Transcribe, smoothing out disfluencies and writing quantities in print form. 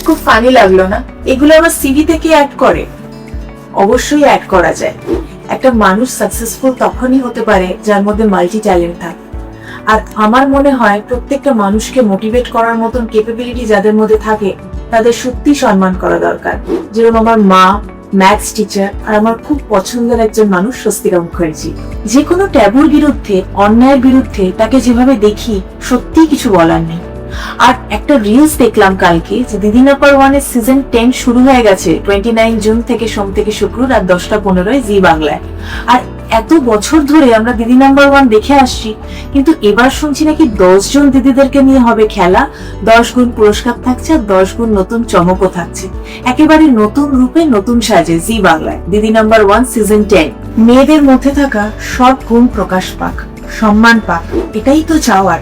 খুব ফানি লাগলো না? এগুলো আমার সিভি থেকে অ্যাড করে? অবশ্যই অ্যাড করা যায়। একটা মানুষ সাকসেসফুল তখনই হতে পারে যার মধ্যে মাল্টি ট্যালেন্ট থাকে। আর আমার মনে হয় প্রত্যেকটা মানুষকে মোটিভেট করার মতন ক্যাপাবিলিটি যাদের মধ্যে থাকে তাদের সত্যি সম্মান করা দরকার। যেরকম আমার মা ম্যাথস টিচার, আর আমার খুব পছন্দের একজন মানুষ স্বস্তিকা মুখার্জি। যে কোনো ট্যাবুর বিরুদ্ধে, অন্যায়ের বিরুদ্ধে তাকে যেভাবে দেখি, সত্যি কিছু বলার নেই। আর একটা রিলস দেখলাম কালকে যে দিদি নাম্বার 1 এর সিজন 10 শুরু হয়ে গেছে 29 জুন থেকে, সোম থেকে শুক্র রাত 10টা 15 জি বাংলায়। আর এত বছর ধরে আমরা দিদি নাম্বার 1 দেখে আসছি, কিন্তু এবার শুনছি নাকি 10 জন দিদিদেরকে নিয়ে হবে খেলা, 10 গুণ পুরস্কার থাকছে আর 10 গুণ নতুন চমকও থাকছে। একেবারে নতুন রূপে, নতুন সাজে জি বাংলায় দিদি নাম্বার 1 সিজন 10। মেয়েদের মধ্যে থাকা সব গুণ প্রকাশ পাক, সম্মান পাক, এটাই তো চাওয়ার।